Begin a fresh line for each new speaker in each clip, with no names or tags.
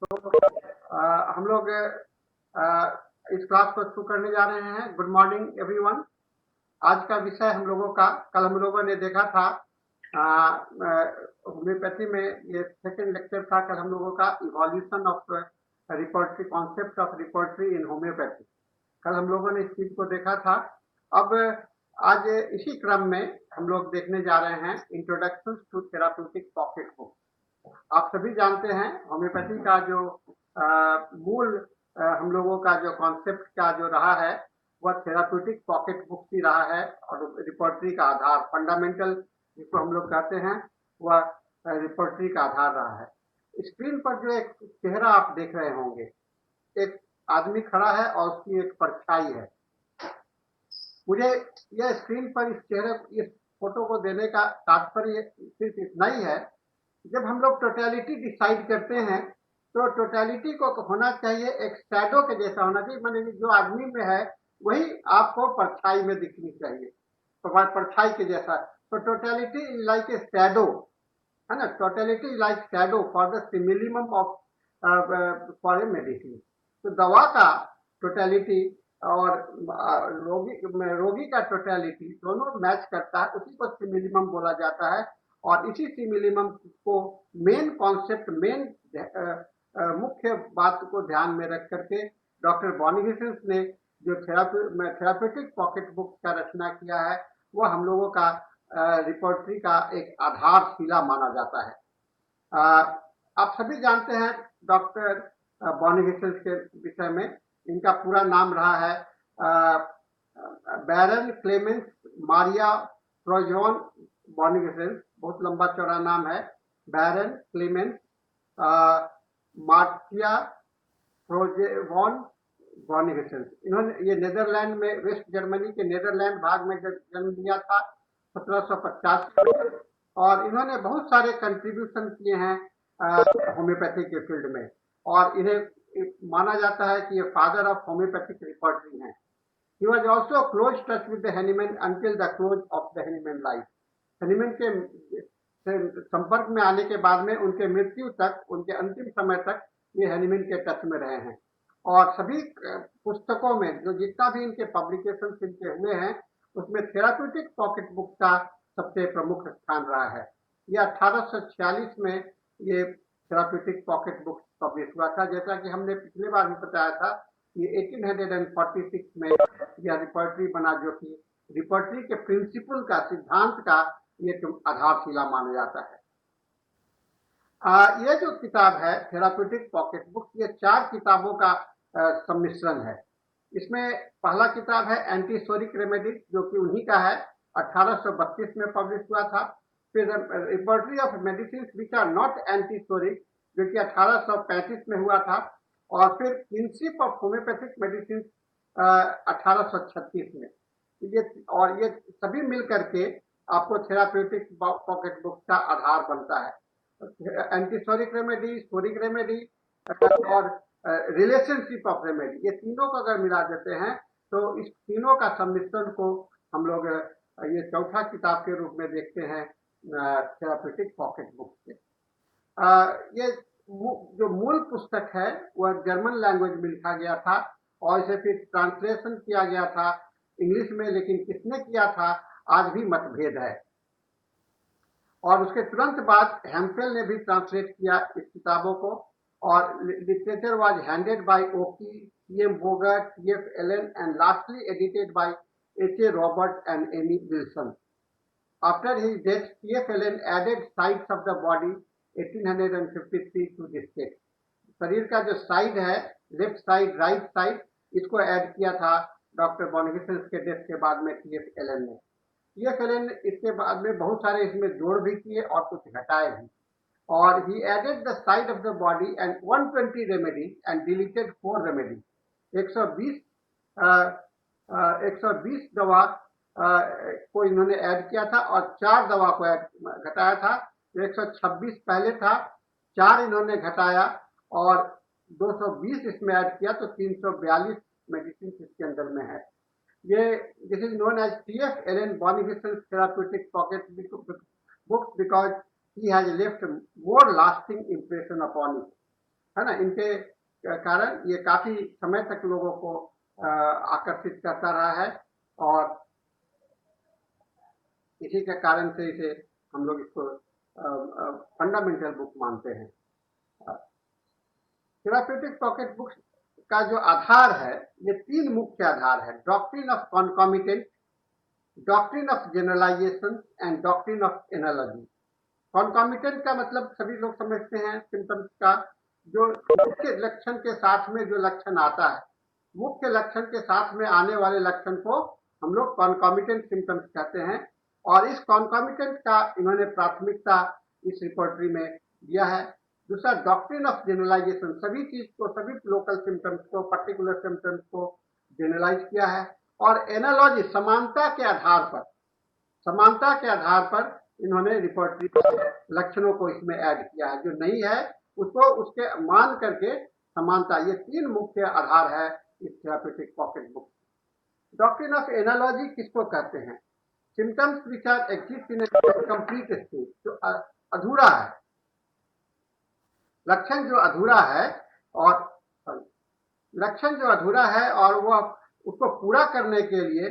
हम लोग इस क्लास को शुरू करने जा रहे हैं। Good morning everyone. आज का विषय हम लोगों का, कल हम लोगों ने देखा था होम्योपैथी में, ये सेकंड लेक्चर था कल हम लोगों का, evolution of repertory, concept of repertory in homeopathy. कल हम लोगों ने इस चीज को देखा था। अब आज इसी क्रम में हम लोग देखने जा रहे हैं introduction to therapeutic pocket book. आप सभी जानते हैं होम्योपैथी का जो मूल हम लोगों का जो कॉन्सेप्ट का जो रहा है वह थेराप्यूटिक पॉकेट बुक ही रहा है, और रिपोर्टरी का आधार, फंडामेंटल जिसको हम लोग कहते हैं, वह रिपोर्टरी का आधार रहा है। स्क्रीन पर जो एक चेहरा आप देख रहे होंगे, एक आदमी खड़ा है और उसकी एक परछाई है। मुझे यह स्क्रीन पर इस चेहरे, इस फोटो को देने का तात्पर्य सिर्फ इतना ही है, जब हम लोग टोटलिटी डिसाइड करते हैं तो टोटलिटी को होना चाहिए एक शैडो के जैसा होना चाहिए, माने जो आदमी में है वही आपको परछाई में दिखनी चाहिए, तो परछाई के जैसा। तो totality is like a shadow, है ना। Totality is like shadow for the similimum of for a medicine. तो दवा का टोटलिटी और रोगी का टोटलिटी दोनों मैच करता है, उसी को सिमिलिमम बोला जाता है। और इसी सिमिलिमम को मेन कॉन्सेप्ट, मेन मुख्य बात को ध्यान में रख करके डॉक्टर बॉनिगेसेंस ने जो थेराप्यूटिक पॉकेट बुक का रचना किया है, वह हम लोगों का रिपोर्टरी का एक आधारशिला माना जाता है। आप सभी जानते हैं डॉक्टर बॉनिगेसेंस के विषय में। इनका पूरा नाम रहा है बैरन क्लेमेंस मारिया फ्रोजोन बॉनिगेसेंस। बहुत लंबा चौड़ा नाम है, बैरन क्लेमेंस मार्टिया फ्रोजेवॉन बॉनिगेसेंस। इन्होंने ये नीदरलैंड में, वेस्ट जर्मनी के नीदरलैंड भाग में जन्म लिया था 1785 में, और इन्होंने बहुत सारे कंट्रीब्यूशन किए हैं होम्योपैथी के फील्ड में, और इन्हें माना जाता है कि ये फादर ऑफ होम्योपैथिक रिपोर्टरी हैं। He was also close touch with the Hahnemann until the close of the Hahnemann life. Hahnemann के संपर्क में आने के बाद में उनके मृत्यु तक, उनके अंतिम समय तक ये हनीमैन के टच में रहे हैं। और सभी पुस्तकों में जो जितना भी इनके पब्लिकेशन इनके हुए हैं, उसमें थेराप्यूटिक पॉकेट बुक का सबसे प्रमुख स्थान रहा है। यह 1846 में ये थेराप्यूटिक पॉकेट बुक पब्लिश हुआ था। जैसा कि हमने पिछले बार भी बताया था, ये 1846 में यह रिपोर्टरी बना, जो कि रिपोर्टरी के प्रिंसिपल का, सिद्धांत का ये आधारशिला माना जाता है। ये जो किताब है थेराप्यूटिक पॉकेट बुक, ये 4 किताबों का सम्मिश्रण है। इसमें पहला किताब है एंटीसोरिक रेमेडी, जो कि उन्हीं का है, 1832 में पब्लिश हुआ था। फिर repertory of medicine which are not antipsoric, जो कि 1835 में हुआ था। और फिर प्रिंसिप ऑफ होम्योपैथिक मेडिसिन 1836 में। ये सभी मिल करके आपको थेराप्यूटिक पॉकेट बुक का आधार बनता है। एंटीसोरिक रेमेडी, सोरिक रेमेडी और रिलेशनशिप ऑफ रेमेडी, ये तीनों को अगर मिला देते हैं तो इस तीनों का सम्मिश्रण को हम लोग ये चौथा किताब के रूप में देखते हैं थेराप्यूटिक पॉकेट बुक से। ये जो मूल पुस्तक है वह जर्मन लैंग्वेज में लिखा गया था, और इसे फिर ट्रांसलेशन किया गया था इंग्लिश में, लेकिन किसने किया था आज भी मतभेद है। और उसके तुरंत बाद हेम्फेल ने भी ट्रांसलेट किया इस किताबों को, और लिटरेचर वाज हैंडेड बाय ओकी, CM Boger, TF Allen, and lastly edited by H A. Robert and Amy Wilson. After his death, T.F. Allen added sides of the body 1853 to this text. शरीर का जो side है, left side, right side, इसको add किया था doctor बॉनिगेसेंस के death के बाद में टी.एफ. एलन ने। टी.एफ. एलन इसके बाद में बहुत सारे इसमें जोड़ भी किए और कुछ घटाए भी। और he added the side of the body and 120 remedies and deleted 4 remedies. 120 दवा को इन्होंने ऐड किया था और 4 दवा को घटाया था। 126 पहले था, 4 इन्होंने घटाया और 220 इसमें ऐड किया, तो 342 मेडिसिन इसके अंदर में है। ये this is known as T F. Allen Boenninghausen's therapeutic pocket books because he has left more lasting impression upon it, है ना। इनके कारण ये काफी समय तक लोगों को आकर्षित करता रहा है और इसी के कारण से इसे हम लोग इसको फंडामेंटल बुक मानते हैं। थेराप्यूटिक पॉकेट बुक्स का जो आधार है, ये 3 मुख्य आधार है: doctrine of concomitant, doctrine of generalisation and doctrine of analogy. Concomitant का मतलब सभी लोग समझते हैं सिम्टम्स का, जो मुख्य लक्षण के साथ में जो लक्षण आता है, मुख्य लक्षण के साथ में आने वाले लक्षण को हम लोग कॉन्कॉमिटेंट सिम्टम्स कहते हैं। और इस कॉन्कॉमिटेंट का इन्होंने प्राथमिकता इस रिपोर्टरी में दिया है। दूसरा, डॉक्ट्रिन ऑफ जनरलाइजेशन, सभी चीज को, सभी लोकल सिम्टम्स को, पर्टिकुलर सिम्टम्स को जनरलाइज किया है। और एनालॉजी, समानता के आधार पर, समानता के आधार पर इन्होंने रिपोर्टरी लक्षणों को इसमें ऐड किया है, जो नहीं है उसको उसके मान करके समानता। ये 3 मुख्य आधार है इस therapeutic pocket book. Doctrine of analogy किसको कहते हैं? Symptoms which are exist in complete state, जो अधूरा है, लक्षण जो अधूरा है, और लक्षण जो अधूरा है और वो उसको पूरा करने के लिए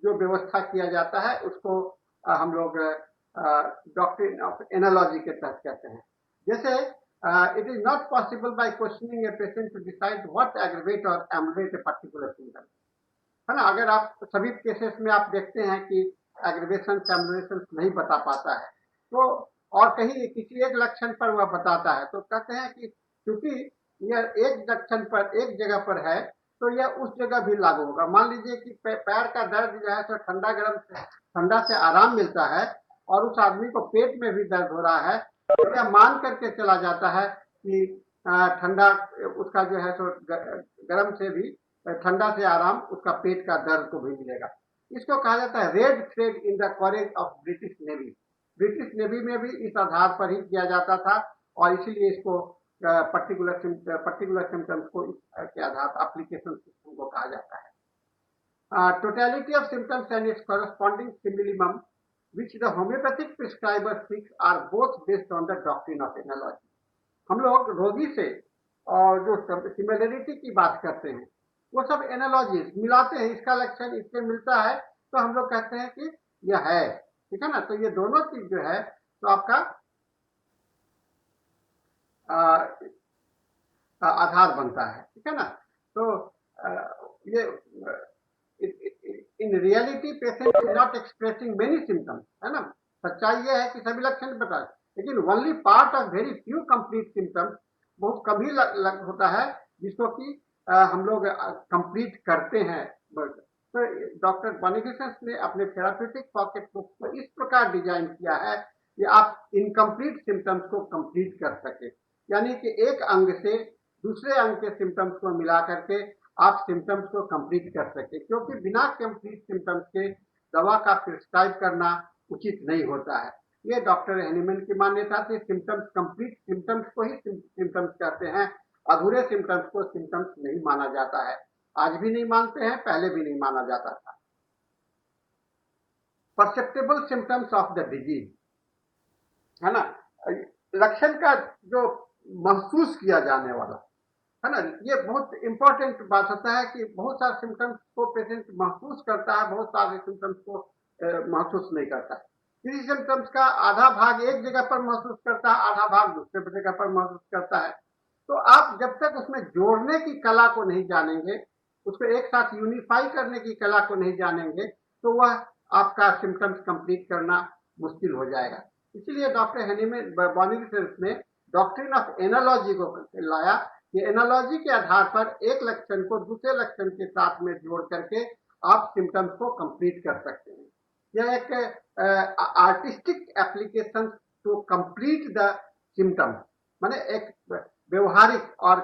जो व्यवस्था किया जाता है, उसको हम लोग डॉक्ट्रिन ऑफ एनालॉजी के तहत कहते हैं। जैसे it is not possible by questioning a patient to decide what aggravate और एम्बुलेट ए पर्टिकुलर सिम्टम, है ना। अगर आप सभी केसेस में आप देखते हैं कि एग्रीवेशन एम्बुलेशन नहीं बता पाता है, तो और कहीं किसी एक लक्षण पर वह बताता है, तो कहते हैं कि क्योंकि यह एक लक्षण पर एक जगह पर है, तो यह उस जगह भी लागू होगा। मान लीजिए कि पैर का दर्द जो है तो ठंडा से आराम मिलता है, और उस आदमी को पेट में भी दर्द हो रहा है, तो यह मान करके चला जाता है कि ठंडा उसका जो है तो गर्म से भी, ठंडा से आराम उसका पेट का दर्द को भी मिलेगा। इसको कहा जाता है red thread in the cordage of British navy. British navy में भी इस आधार पर ही किया जाता था, और इसीलिए इसको पर्टिकुलर सिम्टम्स को के आधार एप्लीकेशन सिस्टम को कहा जाता है। Totality of symptoms and it's corresponding similimum which the homeopathic prescribers seek are both based on the doctrine of analogy। हम लोग रोगी से और जो सिमिलरिटी की बात करते हैं, वो सब एनालॉजी मिलाते हैं, इसका लक्षण इससे मिलता है तो हम लोग कहते हैं कि यह है, ठीक है ना। तो ये दोनों चीज जो है तो आपका आधार बनता है, ठीक है ना। तो ये in reality patient is not expressing many symptoms, है ना। सच्चाई यह है कि सभी लक्षण बता, लेकिन only part of very few complete symptoms, बहुत कभी होता है जिसको कि हम लोग कंप्लीट करते हैं। तो डॉक्टर बॉनिफेसस ने अपने थेराप्यूटिक पॉकेट बुक को इस प्रकार डिजाइन किया है कि आप इनकम्प्लीट सिम्टम्स को कंप्लीट कर सके, यानी कि एक अंग से दूसरे अंग के सिम्टम्स को मिला करके आप सिम्टम्स को कंप्लीट कर सके, क्योंकि बिना कंप्लीट सिम्टम्स के दवा का प्रिस्क्राइब करना उचित नहीं होता है। ये डॉक्टर हैनीमैन की मान्यता थी। सिम्टम्स, कंप्लीट सिम्टम्स को ही सिम्टम्स कहते हैं, अधूरे सिम्टम्स को सिम्टम्स नहीं माना जाता है। आज भी नहीं मानते हैं, पहले भी नहीं माना जाता था। Perceptible symptoms of the disease, है ना, लक्षण का जो महसूस किया जाने वाला, है ना, ये बहुत इंपॉर्टेंट बात होता है कि बहुत सारे सिम्टम्स को पेशेंट महसूस करता है, बहुत सारे सिम्टम्स को महसूस नहीं करता है। किसी सिम्टम्स का आधा भाग एक जगह पर महसूस करता है, आधा भाग दूसरे जगह पर महसूस करता है। तो आप जब तक उसमें जोड़ने की कला को नहीं जानेंगे, उसको एक साथ यूनिफाई करने की कला को नहीं जानेंगे, तो वह आपका सिम्टम्स कंप्लीट करना मुश्किल हो जाएगा। इसीलिए डॉक्टर हैनीमैन बॉनिफेसस ने डॉक्ट्रिन ऑफ एनालॉजी को लाया कि एनालॉजी के आधार पर एक लक्षण को दूसरे लक्षण के साथ में जोड़ करके आप सिम्टम्स को कंप्लीट कर सकते हैं। यह एक artistic application to complete the symptom, माने एक व्यवहारिक और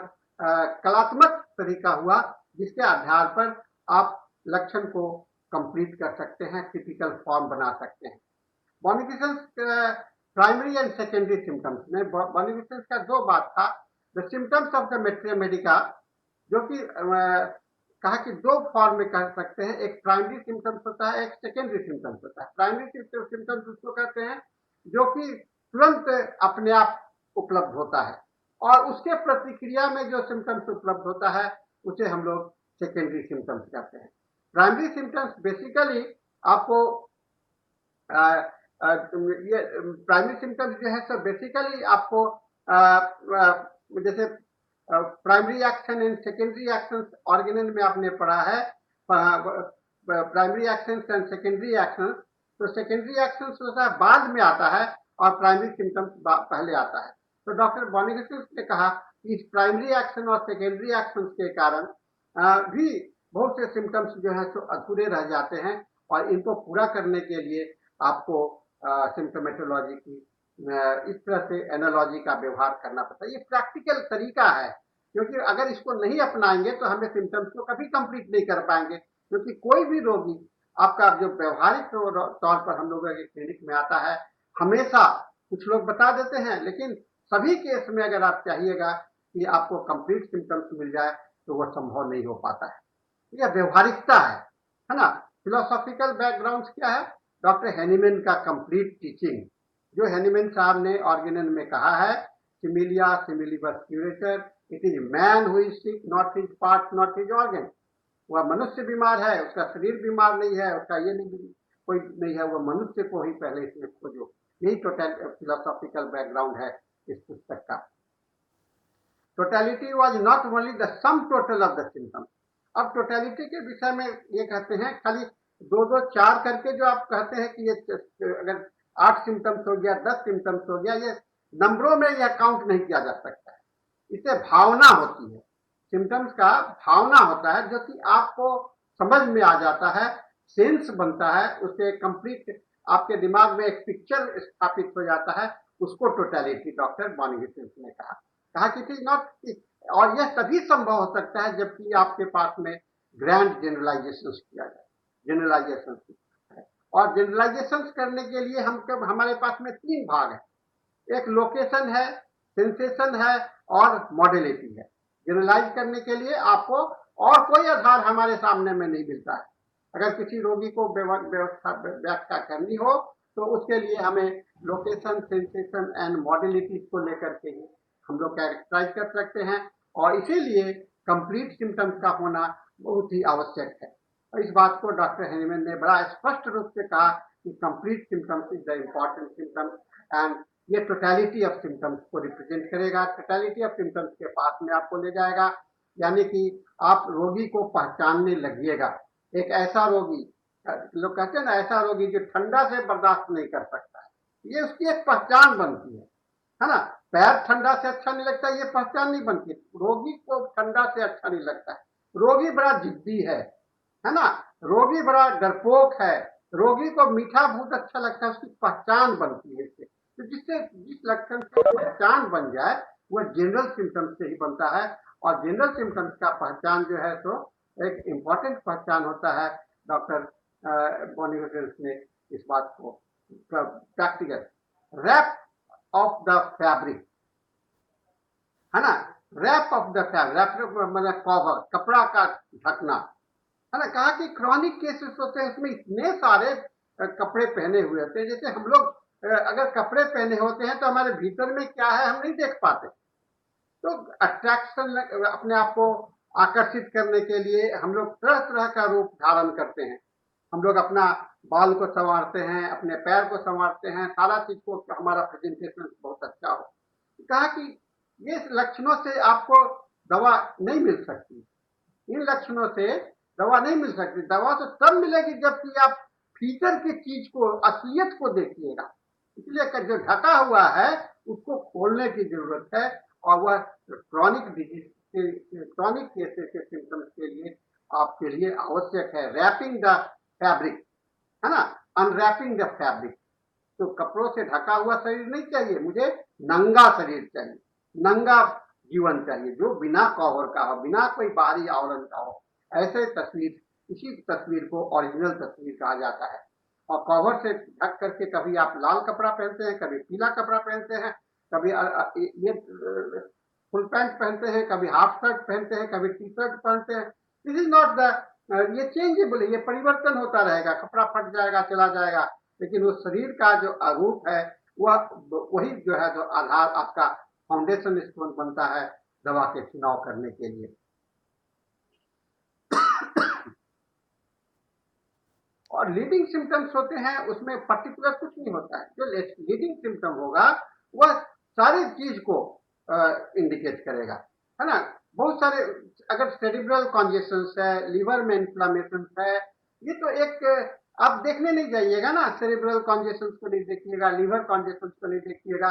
कलात्मक तरीका हुआ जिसके आधार पर आप लक्षण को कंप्लीट कर सकते हैं, टिपिकल फॉर्म बना सकते हैं। Boenninghausen's primary and secondary symptoms में बॉनिफेसस का 2 बात था। The symptoms of the materia medica, जो कि कहा कि 2 फॉर्म में कह सकते हैं, एक प्राइमरी सिम्टम्स होता है, एक सेकेंडरी सिम्टम्स होता है। प्राइमरी सिम्टम्स उसको कहते हैं जो कि तुरंत अपने आप उपलब्ध होता है, और उसके प्रतिक्रिया में जो सिम्टम्स उपलब्ध होता है उसे हम लोग सेकेंडरी सिम्टम्स कहते हैं। प्राइमरी सिम्टम्स बेसिकली आपको ये प्राइमरी सिम्टम्स जो है सो बेसिकली आपको जैसे primary action and secondary action organelle में आपने पढ़ा है, primary action and secondary action. तो सेकेंडरी एक्शन होता है बाद में आता है और प्राइमरी सिम्टम्स पहले आता है। तो डॉक्टर बॉर्निगसेंस ने कहा कि इस प्राइमरी एक्शन और सेकेंडरी एक्शन के कारण भी बहुत से सिम्टम्स जो है सो अधूरे रह जाते हैं और इनको पूरा करने के लिए आपको सिम्टोमेटोलॉजी की इस तरह से एनालॉजी का व्यवहार करना पड़ता है। ये प्रैक्टिकल तरीका है, क्योंकि अगर इसको नहीं अपनाएंगे तो हमें सिम्टम्स को कभी कंप्लीट नहीं कर पाएंगे। क्योंकि कोई भी रोगी आपका जो व्यवहारिक तौर पर हम लोगों के क्लिनिक में आता है, हमेशा कुछ लोग बता देते हैं, लेकिन सभी केस में अगर आप चाहिएगा कि आपको कंप्लीट सिम्टम्स मिल जाए तो वो संभव नहीं हो पाता है। यह व्यवहारिकता है ना। फिलोसॉफिकल बैकग्राउंड क्या है? डॉक्टर हैनीमैन का कंप्लीट टीचिंग, जो हैनीमैन साहब ने ऑर्गेनल में कहा है, सिमिलिया सिमिलिबस क्यूरेटर, it is man who is sick, not his part, not his organ. वह मनुष्य बीमार है, उसका शरीर बीमार नहीं है, उसका ये नहीं कोई नहीं है, वह मनुष्य को ही पहले इसमें खोजो। यही टोटल फिलोसॉफिकल बैकग्राउंड है इस पुस्तक का। Totality was not only the sum total of the symptoms. अब टोटलिटी के विषय में ये कहते हैं, खाली 2-2, 4 करके जो आप कहते हैं कि ये अगर 8 सिम्टम्स हो गया, 10 सिम्टम्स हो गया, ये नंबरों में यह काउंट नहीं किया जा सकता है। इसे भावना होती है, सिम्टम्स का भावना होता है, जो कि आपको समझ में आ जाता है, सेंस बनता है, उससे कंप्लीट आपके दिमाग में एक पिक्चर स्थापित हो जाता है, उसको टोटलिटी डॉक्टर बॉर्निगसेंस ने कहा कि इट इज नॉट, और यह तभी संभव हो सकता है जबकि आपके पास में ग्रैंड जनरलाइजेशन किया जाए। जनरलाइजेशन और जनरलाइजेशन करने के लिए हमारे पास में 3 भाग है, एक लोकेशन है, सेंसेशन है और मॉडलिटी है। जनरलाइज करने के लिए आपको और कोई आधार हमारे सामने में नहीं मिलता है। अगर किसी रोगी को व्याख्या करनी हो तो उसके लिए हमें लोकेशन, सेंसेशन एंड मॉडलिटी को लेकर के ही हम लोग कैरेक्टराइज कर सकते हैं, और इसीलिए कंप्लीट सिम्टम्स का होना बहुत ही आवश्यक है। और इस बात को डॉक्टर हैनीमैन ने बड़ा स्पष्ट रूप से कहा कि complete symptoms is the important symptoms, and ये टोटलिटी ऑफ सिम्टम्स को रिप्रेजेंट करेगा, टोटलिटी ऑफ सिम्टम्स के पास में आपको ले जाएगा, यानी कि आप रोगी को पहचानने लगिएगा। एक ऐसा रोगी, लोग कहते हैं ना, ऐसा रोगी जो ठंडा से बर्दाश्त नहीं कर सकता है, ये उसकी एक पहचान बनती है ना। पैर ठंडा से अच्छा नहीं लगता, ये पहचान नहीं बनती। रोगी को ठंडा से अच्छा नहीं लगता है, रोगी बड़ा जिद्दी है ना, रोगी बड़ा डरपोक है, रोगी को मीठा बहुत अच्छा लगता है, उसकी पहचान बनती है इससे। तो जिस लक्षण से पहचान बन जाए वह जनरल सिम्टम्स से ही बनता है, और जनरल सिम्टम्स का पहचान जो है तो एक इम्पॉर्टेंट पहचान होता है। डॉक्टर बॉर्निगसेंस ने इस बात को practical wrap of the fabric, है ना, रैप ऑफ द फैब्रिक, मतलब कवर, कपड़ा का ढकना, है ना। कहा कि क्रॉनिक केसेस होते हैं, उसमें इतने सारे कपड़े पहने हुए होते हैं, जैसे हम लोग अगर कपड़े पहने होते हैं तो हमारे भीतर में क्या है हम नहीं देख पाते। तो अट्रैक्शन, अपने आप को आकर्षित करने के लिए हम लोग तरह तरह का रूप धारण करते हैं। हम लोग अपना बाल को संवारते हैं, अपने पैर को संवारते हैं, सारा चीज को हमारा प्रेजेंटेशन बहुत अच्छा हो। कहा कि ये लक्षणों से आपको दवा नहीं मिल सकती, इन लक्षणों से दवा नहीं मिल सकती। दवा तो तब मिलेगी जबकि आप फीचर की चीज को, असलियत को देखिएगा। इसलिए जो ढका हुआ है उसको खोलने की जरूरत है, और वह क्रॉनिक डिजीज के, क्रॉनिक केसेस के सिम्टम्स के लिए आपके लिए आवश्यक है। रैपिंग द फैब्रिक, है ना, अनरैपिंग द फैब्रिक। तो कपड़ों से ढका हुआ शरीर नहीं चाहिए, मुझे नंगा शरीर चाहिए, नंगा जीवन चाहिए, जो बिना कवर का हो, बिना कोई बाहरी आवरण का हो। ऐसे तस्वीर, इसी तस्वीर को ओरिजिनल तस्वीर कहा जाता है। और कवर से ढक करके कभी आप लाल कपड़ा पहनते हैं, कभी पीला कपड़ा पहनते हैं, कभी ये फुल पैंट पहनते हैं, कभी हाफ शर्ट पहनते हैं, कभी टी शर्ट पहनते हैं। दिस इज नॉट द, ये चेंजेबल है, ये परिवर्तन होता रहेगा, कपड़ा फट जाएगा, चला जाएगा, लेकिन उस शरीर का जो रूप है वह वही जो है जो आधार आपका फाउंडेशन स्टोन बनता है दवा के चुनाव करने के लिए। और लीडिंग सिम्टम्स होते हैं, उसमें पर्टिकुलर कुछ नहीं होता है, जो लीडिंग सिम्टम होगा वह सारी चीज को इंडिकेट करेगा, है ना। बहुत सारे, अगर सेरिब्रल कॉन्जेशन है, लिवर में इन्फ्लामेशन है, ये तो एक आप देखने नहीं जाइएगा ना, सेरिब्रल कॉन्जेशन को नहीं देखिएगा, लिवर कॉन्जेशन को नहीं देखिएगा,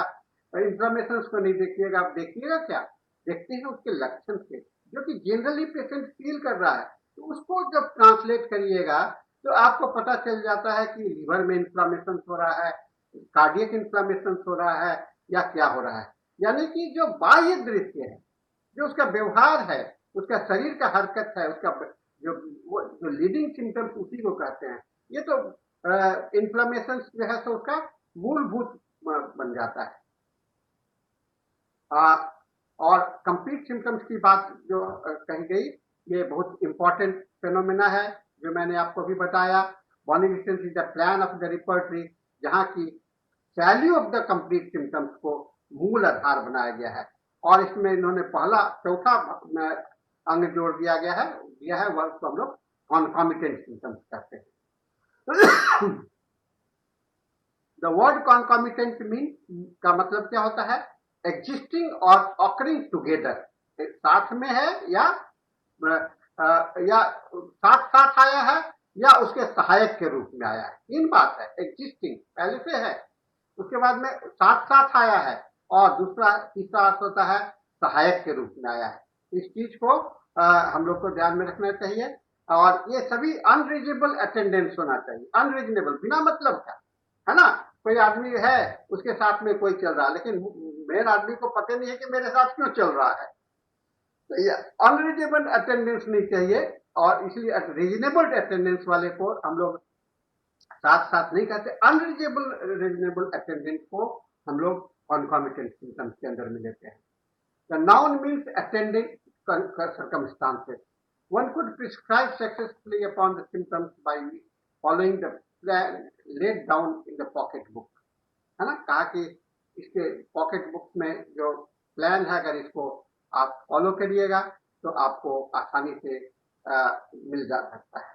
इन्फ्लामेशन को नहीं देखिएगा, आप देखिएगा क्या, देखते हैं उसके लक्षण से, जो कि जनरली पेशेंट फील कर रहा है, तो उसको जब ट्रांसलेट करिएगा तो आपको पता चल जाता है कि लीवर में इन्फ्लामेशन हो रहा है, कार्डियक इन्फ्लामेशन हो रहा है, या क्या हो रहा है। यानी कि जो बाह्य दृश्य है, जो उसका व्यवहार है, उसका शरीर का हरकत है, उसका जो लीडिंग सिम्टम्स उसी को कहते हैं। ये तो इन्फ्लामेशन जो है तो उसका मूलभूत बन जाता है। और कंप्लीट सिम्टम्स की बात जो कही गई, ये बहुत इंपॉर्टेंट फेनोमेना है जो मैंने आपको भी बताया। Burning distance is the plan of the repertory, जहां की value of the complete symptoms को मूल आधार बनाया गया है, और इसमें इन्होंने पहला चौथा अंग जोड़ दिया है वह तो हम लोग कॉन्कॉमिटेंट सिम्टम्स कहते हैं। द वर्ड कॉन्कॉमिटेंट मीन का मतलब क्या होता है, एग्जिस्टिंग और ऑकरिंग टुगेदर, साथ में है या साथ साथ आया है या उसके सहायक के रूप में आया है, तीन बात है। एग्जिस्टिंग पहले से है, उसके बाद में साथ साथ आया है, और दूसरा तीसरा अर्थ होता है सहायक के रूप में आया है। इस चीज को हम लोग को ध्यान में रखना चाहिए। और ये सभी अनरीजनेबल अटेंडेंस होना चाहिए, अनरीजनेबल बिना मतलब का, है ना। कोई आदमी है, उसके साथ में कोई चल रहा है, लेकिन मेरे आदमी को पता नहीं है कि मेरे साथ क्यों चल रहा है, तो ये अनरीजनेबल अटेंडेंस नहीं चाहिए। और इसलिए रीजनेबल अटेंडेंस वाले को हम लोग साथ साथ नहीं कहते, अनरीजनेबल अटेंडेंस को हम लोग कॉन्कॉमिटेंट सिम्टम्स के अंदर में लेते हैं। The noun means attending circumstances. One could prescribe successfully upon the symptoms by following the plan laid down in the pocket book, है ना। कहा कि इसके पॉकेट बुक में जो प्लान है, अगर इसको आप फॉलो करिएगा तो आपको आसानी से मिल जा सकता है।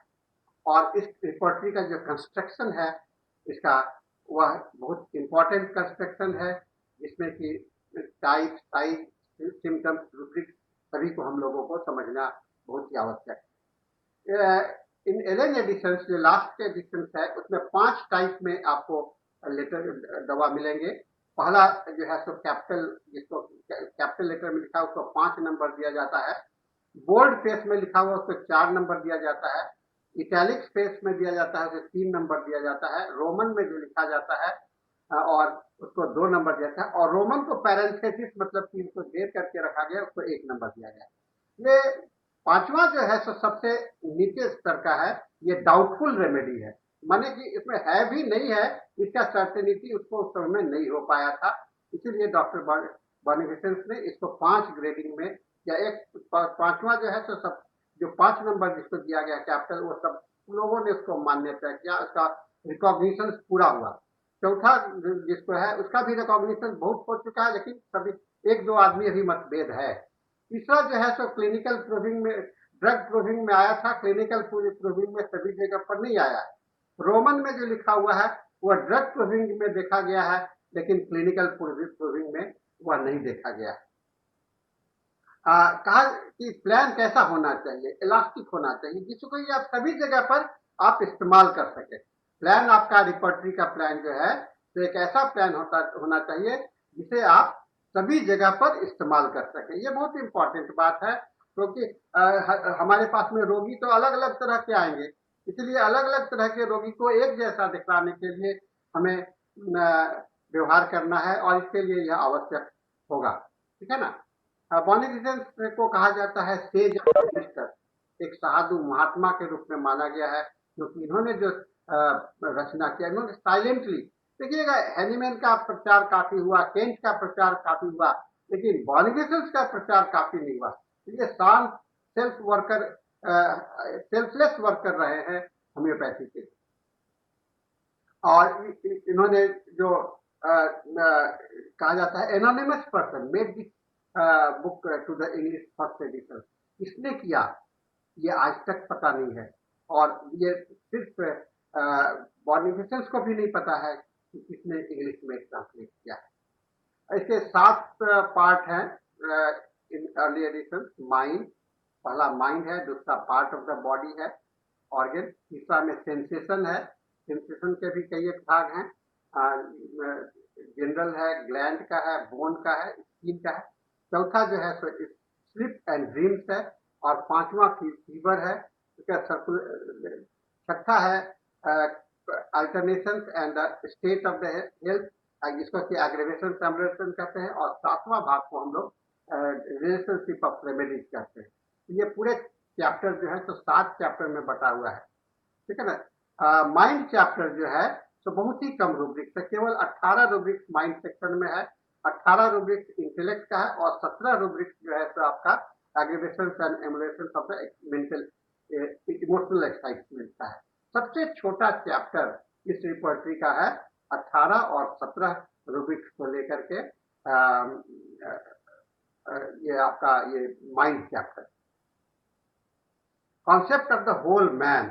और इस रिपोर्टरी का जो कंस्ट्रक्शन है इसका, वह बहुत इंपॉर्टेंट कंस्ट्रक्शन है, जिसमें कि टाइप, साइज, सिम्टम्स, रूब्रिक्स सभी को हम लोगों को समझना बहुत ही आवश्यक है। इन एलन एडिशन, जो लास्ट के एडिशन है, उसमें 5 टाइप में आपको लेटर दवा मिलेंगे। पहला जो है सो कैपिटल, जिसको कैपिटल लेटर में लिखा है उसको 5 नंबर दिया जाता है। बोल्ड फेस में लिखा हुआ उसको 4 नंबर दिया जाता है। इटैलिक स्पेस में दिया जाता है उसे 3 नंबर दिया जाता है। रोमन में जो लिखा जाता है और उसको 2 नंबर दिया जाता है, और रोमन को पैरेंथेसिस मतलब कि उसको घेर करके रखा गया, उसको 1 नंबर दिया गया। ये पांचवा जो है सो सबसे नीचे स्तर का है, ये डाउटफुल रेमेडी है, माने कि इसमें है भी नहीं है, इसका सर्टेनिटी उसको उस समय में नहीं हो पाया था, इसीलिए डॉक्टर बॉनिफेसेंस ने इसको 5 ग्रेडिंग में, या एक पांचवा जो है सो सब जो 5 नंबर जिसको दिया गया कैपिटल, वो सब लोगों ने उसको मान्यता किया, उसका रिकॉग्निशन पूरा हुआ। चौथा जिसको है उसका भी रिकॉग्निशन बहुत हो चुका है, लेकिन सभी 1-2 आदमी अभी मतभेद है। तीसरा जो है सो क्लिनिकल प्रूविंग में, ड्रग प्रूविंग में आया था, क्लिनिकल प्रूविंग में सभी जगह पर नहीं आया है। रोमन में जो लिखा हुआ है वह ड्रग प्रूविंग में देखा गया है, लेकिन क्लिनिकल प्रूविंग में वह नहीं देखा गया है। कहा कि प्लान कैसा होना चाहिए, इलास्टिक होना चाहिए, जिसको कि आप सभी जगह पर आप इस्तेमाल कर सके। प्लान आपका रिपर्टरी का प्लान जो है तो एक ऐसा प्लान होना चाहिए जिसे आप सभी जगह पर इस्तेमाल कर सके। ये बहुत इंपॉर्टेंट बात है, क्योंकि हमारे पास में रोगी तो अलग अलग तरह के आएंगे, इसलिए अलग अलग तरह के रोगी को एक जैसा दिखलाने के लिए हमें व्यवहार करना है, और इसके लिए यह आवश्यक होगा, ठीक है ना। बॉनिफेसेंस को कहा जाता है सेज ऑफ मिस्टर, एक साधु महात्मा के रूप में माना गया है, क्योंकि इन्होंने जो रचना किया, इन्होंने साइलेंटली, देखिएगा हैनीमैन का प्रचार काफी हुआ, केंट का प्रचार काफी हुआ, लेकिन बॉनिफेसेंस का प्रचार काफी नहीं हुआ। ये शांत सेल्फ वर्कर, सेल्फलेस वर्कर रहे हैं होम्योपैथी के। और इन्होंने जो कहा जाता है anonymous person made this book to the English first edition. किसने किया ये आज तक पता नहीं है, और ये सिर्फ बॉनिफेशंस को भी नहीं पता है कि किसने इंग्लिश में ट्रांसलेट किया है। ऐसे 7 पार्ट हैं इन अर्ली एडिशन। माइंड, पहला माइंड है, दूसरा पार्ट ऑफ द बॉडी है, ऑर्गन, तीसरा में सेंसेशन है, सेंसेशन के भी कई एक भाग हैं, जनरल है, ग्लैंड का है, बोन का है, स्किन का है, चौथा जो है सो स्लिप एंड ड्रीम्स है, और पांचवा फीवर है, छठा है alternation and state of the health, जिसको कि एग्रीवेशन कम्युलेशन कहते हैं, और सातवां भाग को हम लोग रिलेशनशिप ऑफ रेमेडीज कहते हैं। ये पूरे चैप्टर जो है तो 7 चैप्टर में बटा हुआ है, ठीक है ना। माइंड चैप्टर जो है तो बहुत ही कम रूब्रिक्स है, केवल 18 रूब्रिक्स माइंड सेक्शन में है, 18 रूब्रिक्स इंटेलेक्ट का है, और 17 रूब्रिक्स जो है तो आपका aggravation and emulation of the mental emotional excitement का है। सबसे छोटा चैप्टर इस रिपोर्टरी का है, 18 और 17 रूब्रिक्स को लेकर के ये आपका ये mind chapter. Concept of the whole man,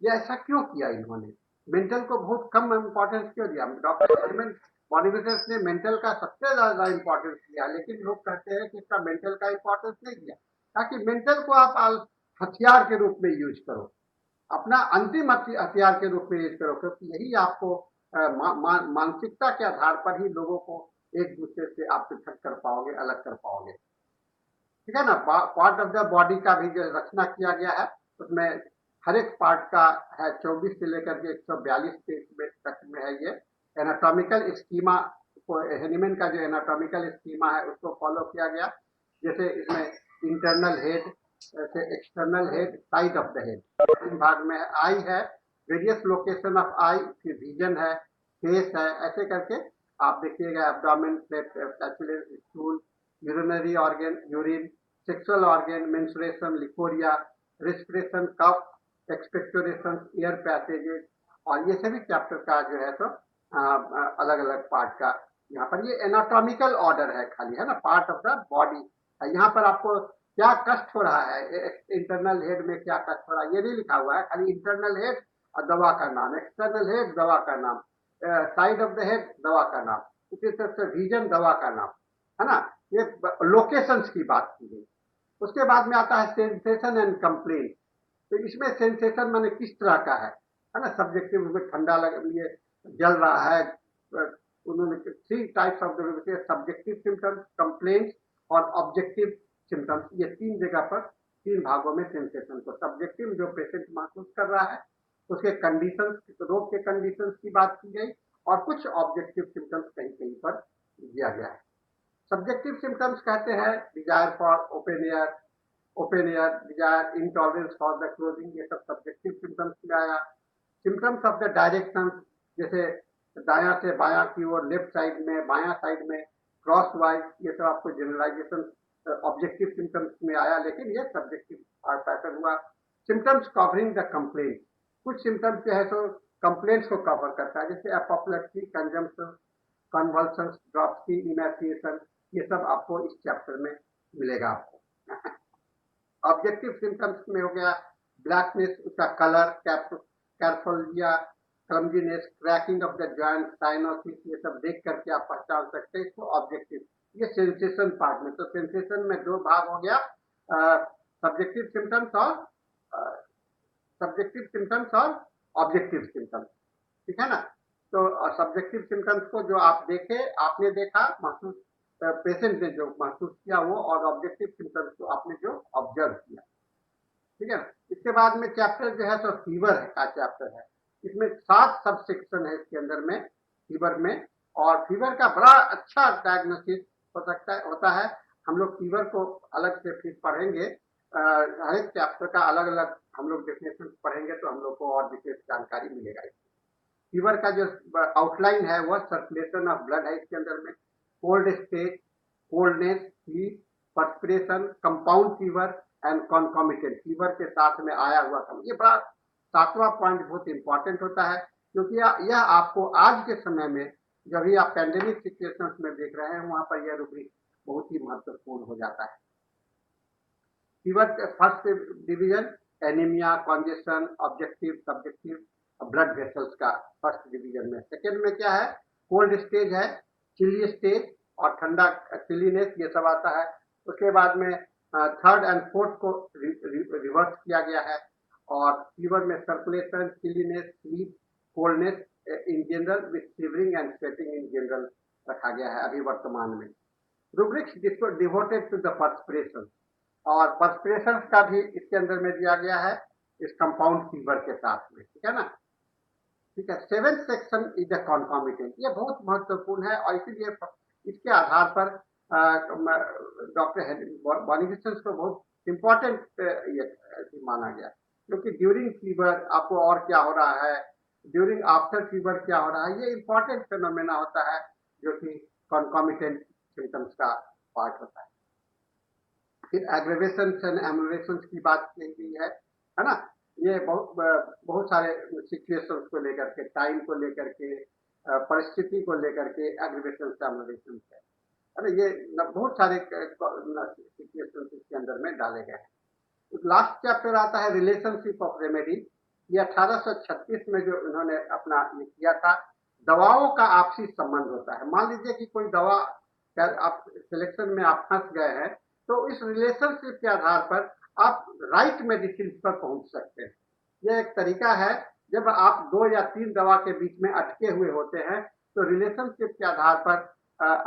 ये ऐसा क्यों किया इन्होंने, मेंटल को बहुत कम इंपॉर्टेंस क्यों दिया? डॉक्टर एडमंड बॉनिफेस ने मेंटल का सबसे ज्यादा इंपॉर्टेंस दिया, लेकिन लोग कहते हैं कि इसका मेंटल का इंपॉर्टेंस नहीं दिया, ताकि मेंटल को आप हथियार के रूप में यूज करो, अपना अंतिम हथियार के रूप में यूज करो, क्योंकि यही आपको मानसिकता के आधार पर ही लोगों को एक दूसरे से आप पृथक कर पाओगे, अलग कर पाओगे, ठीक है ना। पार्ट ऑफ द बॉडी का भी जो रचना किया गया है उसमें हर एक पार्ट का है 24 से लेकर के 142 पेज तक में है। ये एनाटॉमिकल स्कीमा, हेनीमैन का जो एनाटॉमिकल स्कीमा है उसको फॉलो किया गया, जैसे इसमें इंटरनल हेड से external head, side of the head, तीन भाग में आई है, वेरियस लोकेशन ऑफ आई, फिर विजन है, फेस है, ऐसे करके आप देखिएगा, abdomen, stool, urinary organ, urine, sexual organ, menstruation, leucorrhoea, respiration, cough, expectoration, air passages, और ये सभी चैप्टर का जो है तो अलग अलग पार्ट का यहाँ पर ये एनाटॉमिकल ऑर्डर है खाली, है ना, पार्ट ऑफ द बॉडी। यहाँ पर आपको क्या कष्ट हो रहा है, इंटरनल हेड में क्या कष्ट हो रहा है ये नहीं लिखा हुआ है, खाली इंटरनल हेड और दवा का नाम, एक्सटर्नल हेड दवा का नाम, साइड ऑफ द हेड दवा का नाम, उसी तरह से रीजन दवा का नाम, है ना। ये लोकेशंस की बात की गई। उसके बाद में आता है सेंसेशन एंड कंप्लेंट। तो इसमें सेंसेशन माने किस तरह का है ना, सब्जेक्टिव में ठंडा लग, ये जल रहा है, उन्होंने 3 types of subjective symptoms, complaints और ऑब्जेक्टिव सिम्टम्स, ये 3 जगह पर 3 भागों में सेंसेशन को, सब्जेक्टिव जो पेशेंट महसूस कर रहा है उसके कंडीशंस, रोग के कंडीशंस की बात की गई, और कुछ ऑब्जेक्टिव सिम्टम्स कहीं कहीं पर दिया गया है। सब्जेक्टिव सिम्टम्स कहते हैं desire for open air, desire, intolerance for the clothing, ये सब सब्जेक्टिव सिम्टम्स में आया। सिम्टम्स ऑफ द डायरेक्शन, जैसे दायां से बायां की ओर, लेफ्ट साइड में, बायां साइड में, क्रॉस वाइज, ये सब आपको जनरलाइजेशन ऑब्जेक्टिव सिम्टम्स में आया, लेकिन ये सब्जेक्टिव पैटर्न हुआ। सिम्टम्स कवरिंग द कंप्लेंट, कुछ सिम्टम्स जो है तो कंप्लेंट्स को कवर करता है, जैसे एपोप्लेक्सी, कंजम्पशन, कन्वल्सन्स, ड्रॉप्सी, इमैसिएशन, ये सब आपको इस चैप्टर में मिलेगा आपको। ऑब्जेक्टिव सिम्टम्स में हो गया ब्लैकनेस, उसका कलर, कैर्फोल्जिया, clumsiness, cracking of the joint, cyanosis, ये सब देख करके आप पहचान सकते हैं इसको ऑब्जेक्टिव। ये सेंसेशन पार्ट में, तो सेंसेशन में 2 भाग हो गया, सब्जेक्टिव सिम्टम्स और ऑब्जेक्टिव सिम्टम्स, ठीक है ना। तो सब्जेक्टिव सिम्टम्स को जो आप देखे, आपने देखा, महसूस, पेशेंट ने जो महसूस किया वो, और ऑब्जेक्टिव सिम्टम्स को आपने जो ऑब्जर्व किया, ठीक है। इसके बाद में चैप्टर जो है तो फीवर का चैप्टर है, इसमें 7 सब सेक्शन है इसके अंदर में फीवर में, और फीवर का बड़ा अच्छा डायग्नोसिस होता है। हम लोग फीवर को अलग से फिर पढ़ेंगे, हर एक चैप्टर का अलग अलग हम लोग डेफिनेशन पढ़ेंगे तो हम लोग को और विशेष जानकारी मिलेगा। फीवर का जो आउटलाइन है वह सर्कुलेशन ऑफ ब्लड है इसके अंदर में, cold state, coldness, heat, perspiration, compound fever and concomitant fever के साथ में आया हुआ था। ये बड़ा 7वां पॉइंट बहुत इंपॉर्टेंट होता है, क्योंकि यह आपको आज के समय में जो भी आप पैंडेमिक सिचुएशंस में देख रहे हैं, वहां पर यह रूब्रिक बहुत ही महत्वपूर्ण हो जाता है। Fever first division anaemia, congestion, objective, subjective blood vessels का फर्स्ट डिवीजन में। सेकेंड में क्या है, कोल्ड स्टेज है, चिली स्टेज और ठंडा चिलीनेस, ये सब आता है। उसके बाद में थर्ड एंड फोर्थ को रिवर्स किया गया है और फीवर में circulation, chilliness, sleep, coldness in general with shivering and sweating in general रखा गया है अभी वर्तमान में। Rubrics devoted to the perspiration, और पर्सपिरेशन का भी इसके अंदर में दिया गया है इस कंपाउंड फीवर के साथ में, ठीक है ना। ठीक है, seventh section is the concomitant, ये बहुत महत्वपूर्ण है और इसीलिए इसके आधार पर डॉक्टर बॉनीफिशंस को बहुत इंपॉर्टेंट ये माना गया, क्योंकि ड्यूरिंग फीवर आपको और क्या हो रहा है, ड्यूरिंग आफ्टर फीवर क्या हो रहा है, ये इंपॉर्टेंट फेनोमेना होता है जो कि कॉन्कॉमिटेंट सिम्टम्स का पार्ट होता है। फिर एग्रेवेशन एंड एमुलेशन की बात की गई है ना। ये बहुत सारे सिचुएशंस को लेकर के, टाइम को लेकर के, परिस्थिति को लेकर के एग्रेवेशन एमुलेशन है ना, ये बहुत सारे सिचुएशंस इसके अंदर में डाले गए हैं। लास्ट चैप्टर आता है रिलेशनशिप ऑफ रेमेडी, ये 1836 में जो इन्होंने अपना ये किया था, दवाओं का आपसी संबंध होता है। मान लीजिए कि कोई दवा आप सिलेक्शन में आप फंस गए हैं, तो इस रिलेशनशिप के आधार पर आप राइट मेडिसिन पर पहुंच सकते हैं। यह एक तरीका है, जब आप 2 या 3 दवा के बीच में अटके हुए होते हैं तो रिलेशनशिप के आधार पर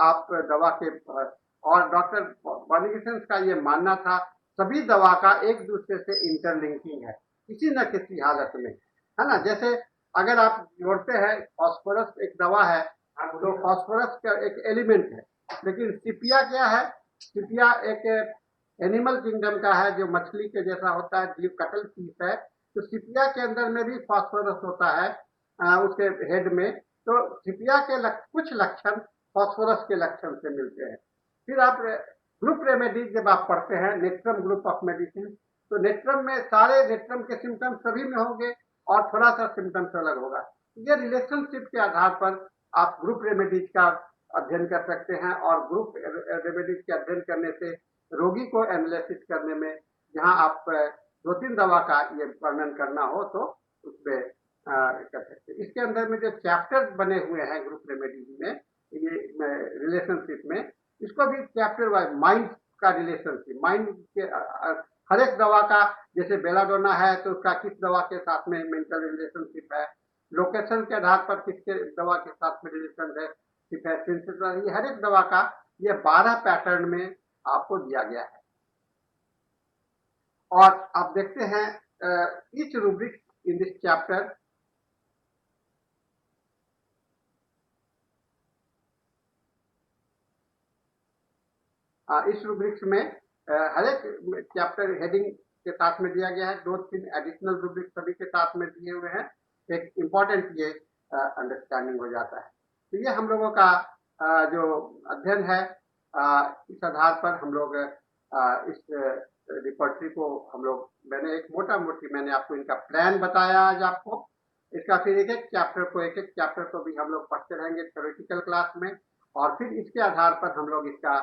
आप दवा के, और डॉक्टर बॉनीफिशंस का ये मानना था सभी दवा का एक दूसरे से इंटरलिंकिंग है किसी न किसी हालत में, है ना। जैसे अगर आप जोड़ते हैं, फास्फोरस एक दवा है तो फास्फोरस का एक एलिमेंट है, लेकिन सीपिया क्या है, सीपिया एक एनिमल किंगडम का है जो मछली के जैसा होता है, जीव कटल पीस है, तो सीपिया के अंदर में भी फास्फोरस होता है उसके हेड में, तो सीपिया के कुछ लक्षण फास्फोरस के लक्षण से मिलते हैं। फिर आप ग्रुप रेमेडीज जब आप पढ़ते हैं, नेट्रम ग्रुप ऑफ मेडिसिन, तो नेट्रम में सारे नेट्रम के सिम्टम्स सभी में होंगे और थोड़ा सा सिम्टम्स अलग होगा। ये रिलेशनशिप के आधार पर आप ग्रुप रेमेडीज का अध्ययन कर सकते हैं, और ग्रुप रेमेडीज के अध्ययन करने से रोगी को एनालिसिस करने में, जहां आप 2-3 दवा का ये वर्णन करना हो तो उसमें कर सकते हैं। इसके अंदर में जो चैप्टर बने हुए हैं ग्रुप रेमेडीज में, ये रिलेशनशिप में, इसको भी चैप्टर वाइज, माइंड का रिलेशनशिप, माइंड के हर एक दवा का, जैसे बेलाडोना है तो उसका किस दवा के साथ में मेंटल रिलेशनशिप है, लोकेशन के आधार पर किसके दवा के साथ में रिलेशन है, ये हर एक दवा का ये 12 पैटर्न में आपको दिया गया है। और आप देखते हैं each rubric in this chapter इस रूब्रिक्स में हर एक चैप्टर हेडिंग के साथ में दिया गया है, 2-3 एडिशनल रूब्रिक्स सभी के साथ में दिए हुए हैं, एक इम्पॉर्टेंट ये अंडरस्टैंडिंग हो जाता है। तो ये हम लोगों का जो अध्ययन है, इस आधार पर हम लोग इस रिपोर्टरी को हम लोग, मैंने एक मोटी मैंने आपको इनका प्लान बताया आज आपको, इसका फिर एक एक चैप्टर को भी हम लोग पढ़ते रहेंगे थ्योरेटिकल क्लास में, और फिर इसके आधार पर हम लोग इसका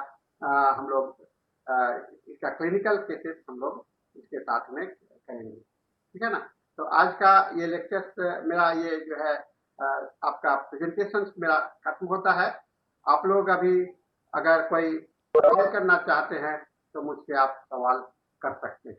इसका क्लिनिकल केसेस हम लोग इसके साथ में करेंगे, ठीक है ना। तो आज का ये लेक्चर्स मेरा ये जो है आपका प्रेजेंटेशन मेरा खत्म होता है। आप लोग अभी अगर कोई सवाल करना चाहते हैं तो मुझसे आप सवाल कर सकते हैं।